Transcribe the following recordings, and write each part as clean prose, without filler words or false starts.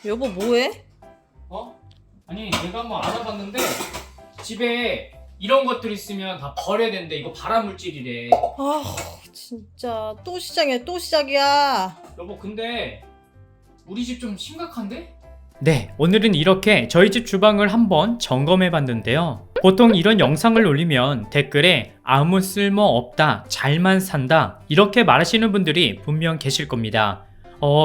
여보 뭐해? 어? 아니 내가 한번 알아봤는데 집에 이런 것들 있으면 다 버려야 되는데 이거 발암물질이래. 아 진짜 또 시작이야 또 시작이야. 여보 근데 우리 집 좀 심각한데? 네, 오늘은 이렇게 저희 집 주방을 한번 점검해 봤는데요. 보통 이런 영상을 올리면 댓글에 아무 쓸모 없다, 잘만 산다 이렇게 말하시는 분들이 분명 계실 겁니다.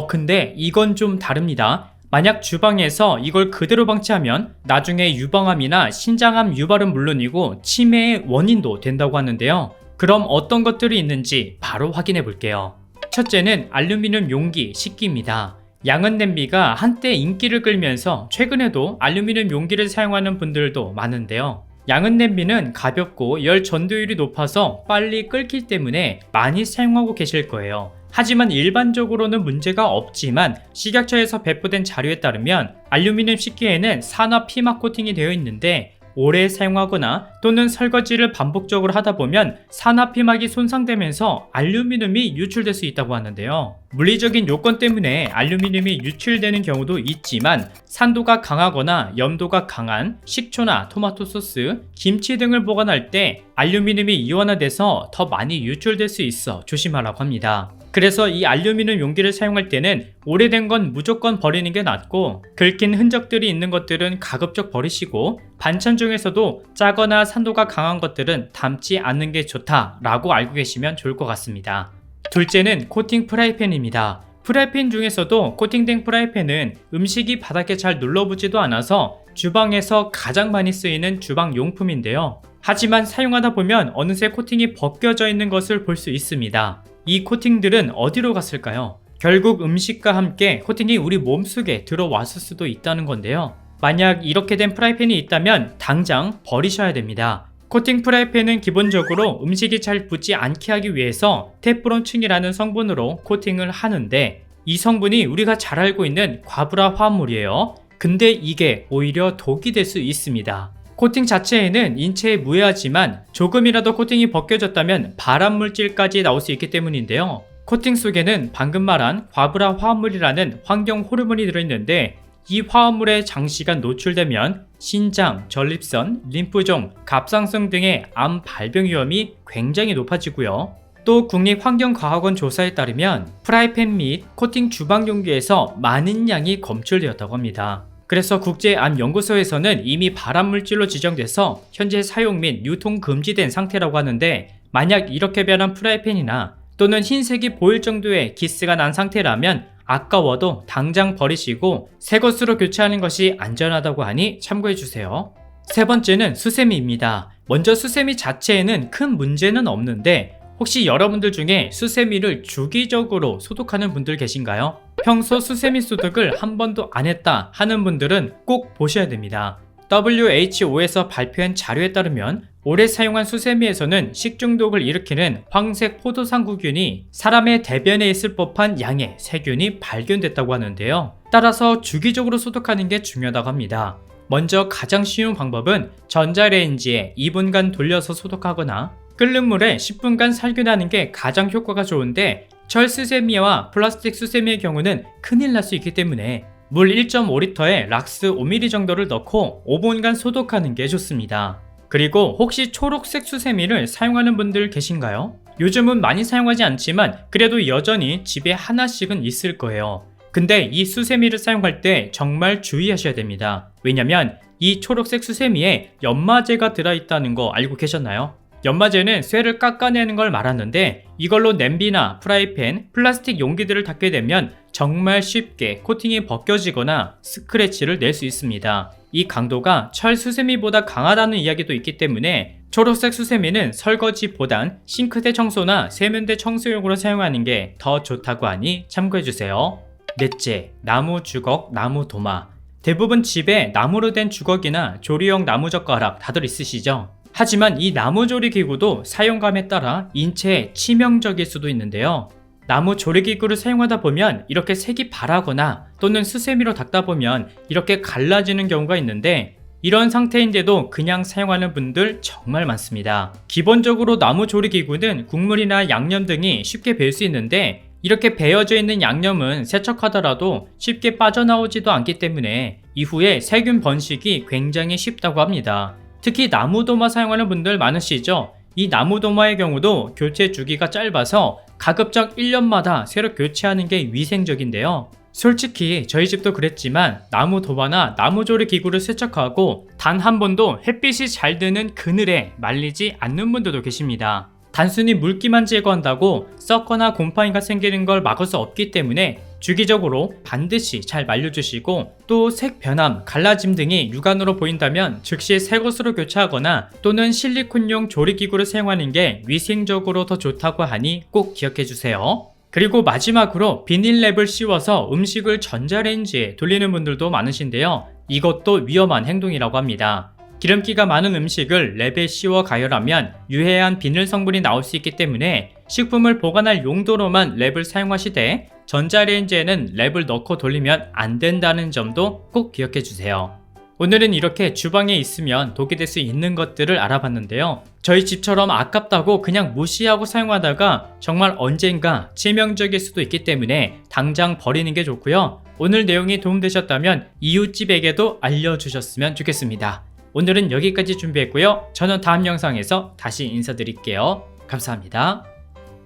근데 이건 좀 다릅니다. 만약 주방에서 이걸 그대로 방치하면 나중에 유방암이나 신장암 유발은 물론이고 치매의 원인도 된다고 하는데요. 그럼 어떤 것들이 있는지 바로 확인해 볼게요. 첫째는 알루미늄 용기 식기입니다. 양은 냄비가 한때 인기를 끌면서 최근에도 알루미늄 용기를 사용하는 분들도 많은데요. 양은 냄비는 가볍고 열 전도율이 높아서 빨리 끓기 때문에 많이 사용하고 계실 거예요. 하지만 일반적으로는 문제가 없지만 식약처에서 배포된 자료에 따르면 알루미늄 식기에는 산화 피막 코팅이 되어 있는데 오래 사용하거나 또는 설거지를 반복적으로 하다 보면 산화 피막이 손상되면서 알루미늄이 유출될 수 있다고 하는데요. 물리적인 요건 때문에 알루미늄이 유출되는 경우도 있지만 산도가 강하거나 염도가 강한 식초나 토마토 소스, 김치 등을 보관할 때 알루미늄이 이온화돼서 더 많이 유출될 수 있어 조심하라고 합니다. 그래서 이 알루미늄 용기를 사용할 때는 오래된 건 무조건 버리는 게 낫고 긁힌 흔적들이 있는 것들은 가급적 버리시고 반찬 중에서도 짜거나 산도가 강한 것들은 담지 않는 게 좋다라고 알고 계시면 좋을 것 같습니다. 둘째는 코팅 프라이팬입니다. 프라이팬 중에서도 코팅된 프라이팬은 음식이 바닥에 잘 눌러붙지도 않아서 주방에서 가장 많이 쓰이는 주방 용품인데요. 하지만 사용하다 보면 어느새 코팅이 벗겨져 있는 것을 볼 수 있습니다. 이 코팅들은 어디로 갔을까요? 결국 음식과 함께 코팅이 우리 몸속에 들어왔을 수도 있다는 건데요. 만약 이렇게 된 프라이팬이 있다면 당장 버리셔야 됩니다. 코팅 프라이팬은 기본적으로 음식이 잘 붙지 않게 하기 위해서 테프론층이라는 성분으로 코팅을 하는데 이 성분이 우리가 잘 알고 있는 과불화 화합물이에요. 근데 이게 오히려 독이 될 수 있습니다. 코팅 자체에는 인체에 무해하지만 조금이라도 코팅이 벗겨졌다면 발암물질까지 나올 수 있기 때문인데요. 코팅 속에는 방금 말한 과불화 화합물이라는 환경 호르몬이 들어있는데 이 화합물에 장시간 노출되면 신장, 전립선, 림프종, 갑상선 등의 암 발병 위험이 굉장히 높아지고요. 또 국립환경과학원 조사에 따르면 프라이팬 및 코팅 주방 용기에서 많은 양이 검출되었다고 합니다. 그래서 국제암연구소에서는 이미 발암물질로 지정돼서 현재 사용 및 유통 금지된 상태라고 하는데 만약 이렇게 변한 프라이팬이나 또는 흰색이 보일 정도의 기스가 난 상태라면 아까워도 당장 버리시고 새 것으로 교체하는 것이 안전하다고 하니 참고해주세요. 세 번째는 수세미입니다. 먼저 수세미 자체에는 큰 문제는 없는데 혹시 여러분들 중에 수세미를 주기적으로 소독하는 분들 계신가요? 평소 수세미 소독을 한 번도 안 했다 하는 분들은 꼭 보셔야 됩니다. WHO에서 발표한 자료에 따르면 오래 사용한 수세미에서는 식중독을 일으키는 황색 포도상구균이 사람의 대변에 있을 법한 양의 세균이 발견됐다고 하는데요. 따라서 주기적으로 소독하는 게 중요하다고 합니다. 먼저 가장 쉬운 방법은 전자레인지에 2분간 돌려서 소독하거나 끓는 물에 10분간 살균하는 게 가장 효과가 좋은데 철 수세미와 플라스틱 수세미의 경우는 큰일 날 수 있기 때문에 물 1.5리터에 락스 5ml 정도를 넣고 5분간 소독하는 게 좋습니다. 그리고 혹시 초록색 수세미를 사용하는 분들 계신가요? 요즘은 많이 사용하지 않지만 그래도 여전히 집에 하나씩은 있을 거예요. 근데 이 수세미를 사용할 때 정말 주의하셔야 됩니다. 왜냐면 이 초록색 수세미에 연마제가 들어있다는 거 알고 계셨나요? 연마제는 쇠를 깎아내는 걸 말하는데 이걸로 냄비나 프라이팬, 플라스틱 용기들을 닦게 되면 정말 쉽게 코팅이 벗겨지거나 스크래치를 낼 수 있습니다. 이 강도가 철 수세미보다 강하다는 이야기도 있기 때문에 초록색 수세미는 설거지보단 싱크대 청소나 세면대 청소용으로 사용하는 게 더 좋다고 하니 참고해주세요. 넷째, 나무 주걱, 나무 도마. 대부분 집에 나무로 된 주걱이나 조리용 나무젓가락 다들 있으시죠? 하지만 이 나무조리 기구도 사용감에 따라 인체에 치명적일 수도 있는데요. 나무 조리기구를 사용하다 보면 이렇게 색이 바라거나 또는 수세미로 닦다 보면 이렇게 갈라지는 경우가 있는데 이런 상태인데도 그냥 사용하는 분들 정말 많습니다. 기본적으로 나무 조리기구는 국물이나 양념 등이 쉽게 배일 수 있는데 이렇게 배어져 있는 양념은 세척하더라도 쉽게 빠져나오지도 않기 때문에 이후에 세균 번식이 굉장히 쉽다고 합니다. 특히 나무도마 사용하는 분들 많으시죠? 이 나무도마의 경우도 교체 주기가 짧아서 가급적 1년마다 새로 교체하는 게 위생적인데요. 솔직히 저희 집도 그랬지만 나무도마나 나무조리 기구를 세척하고 단 한 번도 햇빛이 잘 드는 그늘에 말리지 않는 분들도 계십니다. 단순히 물기만 제거한다고 썩거나 곰팡이가 생기는 걸 막을 수 없기 때문에 주기적으로 반드시 잘 말려주시고 또 색 변함, 갈라짐 등이 육안으로 보인다면 즉시 새 것으로 교체하거나 또는 실리콘용 조리기구를 사용하는 게 위생적으로 더 좋다고 하니 꼭 기억해주세요. 그리고 마지막으로 비닐랩을 씌워서 음식을 전자레인지에 돌리는 분들도 많으신데요. 이것도 위험한 행동이라고 합니다. 기름기가 많은 음식을 랩에 씌워 가열하면 유해한 비늘 성분이 나올 수 있기 때문에 식품을 보관할 용도로만 랩을 사용하시되 전자레인지에는 랩을 넣고 돌리면 안 된다는 점도 꼭 기억해 주세요. 오늘은 이렇게 주방에 있으면 독이 될 수 있는 것들을 알아봤는데요. 저희 집처럼 아깝다고 그냥 무시하고 사용하다가 정말 언젠가 치명적일 수도 있기 때문에 당장 버리는 게 좋고요. 오늘 내용이 도움되셨다면 이웃집에게도 알려주셨으면 좋겠습니다. 오늘은 여기까지 준비했고요. 저는 다음 영상에서 다시 인사드릴게요. 감사합니다.